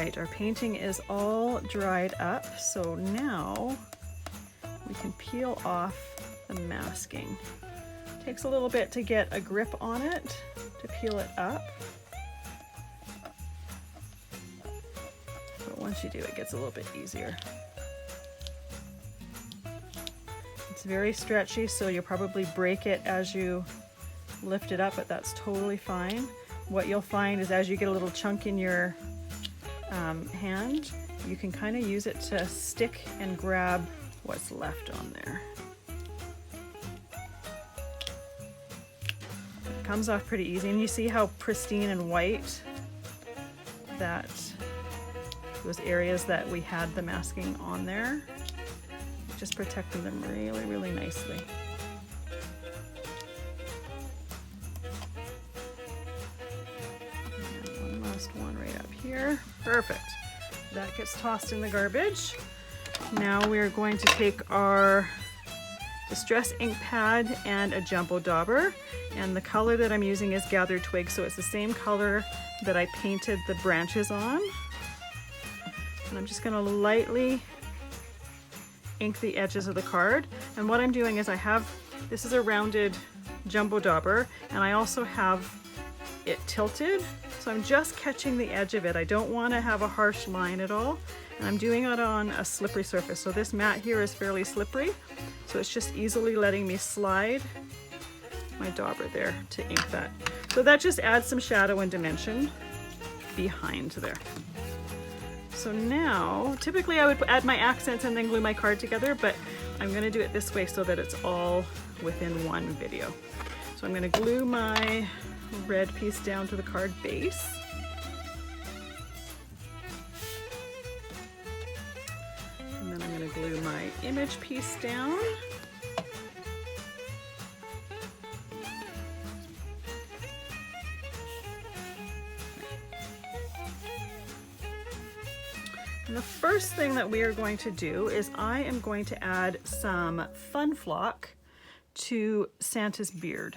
right, our painting is all dried up, so now we can peel off the masking. Takes a little bit to get a grip on it, to peel it up. But once you do, it gets a little bit easier. It's very stretchy, so you'll probably break it as you lift it up, but that's totally fine. What you'll find is as you get a little chunk in your hand, you can kind of use it to stick and grab what's left on there. It comes off pretty easy, and you see how pristine and white that those areas that we had the masking on there, just protecting them really, really nicely. And one last one right up here. Perfect. That gets tossed in the garbage. Now we're going to take our distress ink pad and a jumbo dauber, and the color that I'm using is Gathered Twig, so it's the same color that I painted the branches on. And I'm just going to lightly ink the edges of the card. And what I'm doing is this is a rounded jumbo dauber, and I also have it tilted, so I'm just catching the edge of it. I don't want to have a harsh line at all, and I'm doing it on a slippery surface. So this mat here is fairly slippery, so it's just easily letting me slide my dauber there to ink that. So that just adds some shadow and dimension behind there. So now, typically I would add my accents and then glue my card together, but I'm going to do it this way so that it's all within one video. So I'm going to glue my red piece down to the card base. And then I'm going to glue my image piece down. And the first thing that we are going to do is I am going to add some Fun Flock to Santa's beard.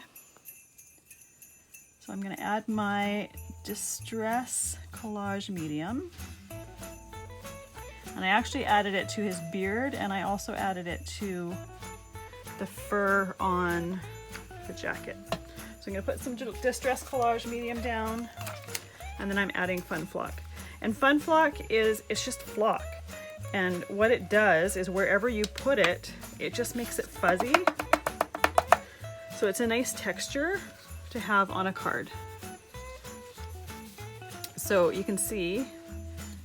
So I'm going to add my Distress Collage Medium. And I actually added it to his beard, and I also added it to the fur on the jacket. So I'm going to put some Distress Collage Medium down, and then I'm adding Fun Flock. And Fun Flock it's just flock. And what it does is wherever you put it, it just makes it fuzzy. So it's a nice texture to have on a card. So you can see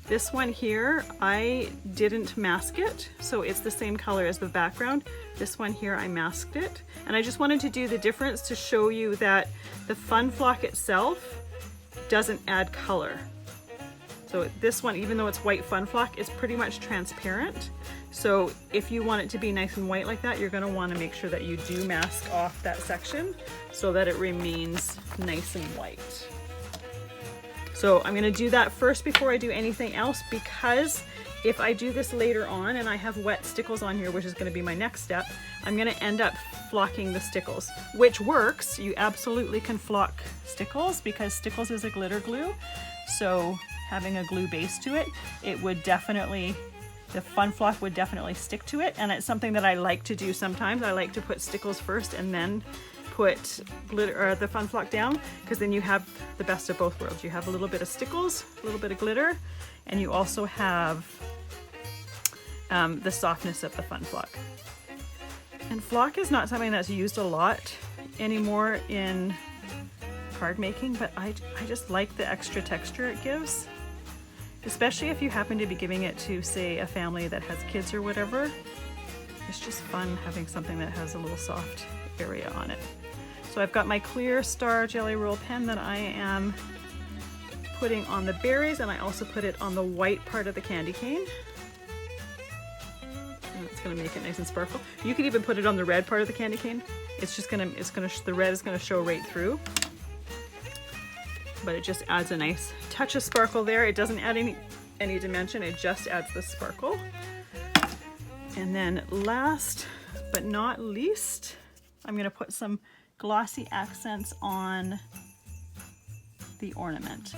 this one here, I didn't mask it, so it's the same color as the background. This one here, I masked it. And I just wanted to do the difference to show you that the Fun Flock itself doesn't add color. So this one, even though it's white Fun Flock, is pretty much transparent. So if you want it to be nice and white like that, you're going to want to make sure that you do mask off that section so that it remains nice and white. So I'm going to do that first before I do anything else, because if I do this later on and I have wet stickles on here, which is going to be my next step, I'm going to end up flocking the stickles, which works. You absolutely can flock stickles because stickles is a glitter glue. So having a glue base to it, it would definitely, the Fun Flock would definitely stick to it. And it's something that I like to do sometimes. I like to put stickles first and then put glitter or the Fun Flock down, because then you have the best of both worlds. You have a little bit of stickles, a little bit of glitter, and you also have the softness of the Fun Flock. And flock is not something that's used a lot anymore in card making, but I just like the extra texture it gives, especially if you happen to be giving it to, say, a family that has kids or whatever. It's just fun having something that has a little soft area on it. So I've got my clear Star Jelly Roll pen that I am putting on the berries, and I also put it on the white part of the candy cane. And it's going to make it nice and sparkle. You could even put it on the red part of the candy cane. The red is going to show right through. But it just adds a nice touch of sparkle there. It doesn't add any dimension, it just adds the sparkle. And then last but not least, I'm going to put some glossy accents on the ornament.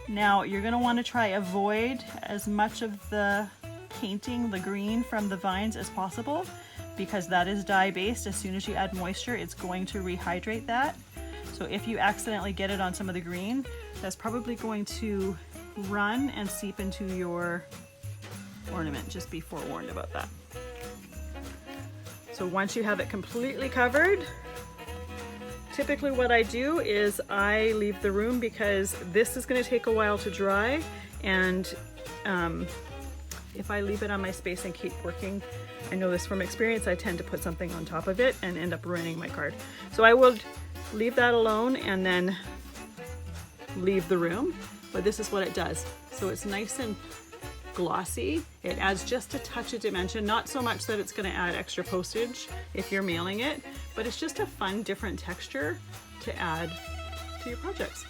Now you're going to want to try avoid as much of the painting, the green from the vines as possible, because that is dye based. As soon as you add moisture, it's going to rehydrate that. So if you accidentally get it on some of the green, that's probably going to run and seep into your ornament. Just be forewarned about that. So once you have it completely covered, typically what I do is I leave the room, because this is going to take a while to dry, and if I leave it on my space and keep working, I know this from experience, I tend to put something on top of it and end up ruining my card. So I will leave that alone and then leave the room, but this is what it does. So it's nice and glossy. It adds just a touch of dimension, not so much that it's going to add extra postage if you're mailing it, but it's just a fun, different texture to add to your projects.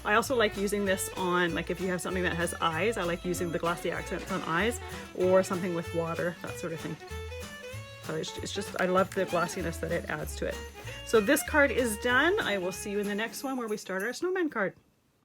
I also like using this on, like if you have something that has eyes, I like using the glossy accents on eyes, or something with water, that sort of thing. So it's just, I love the glossiness that it adds to it. So this card is done. I will see you in the next one where we start our snowman card.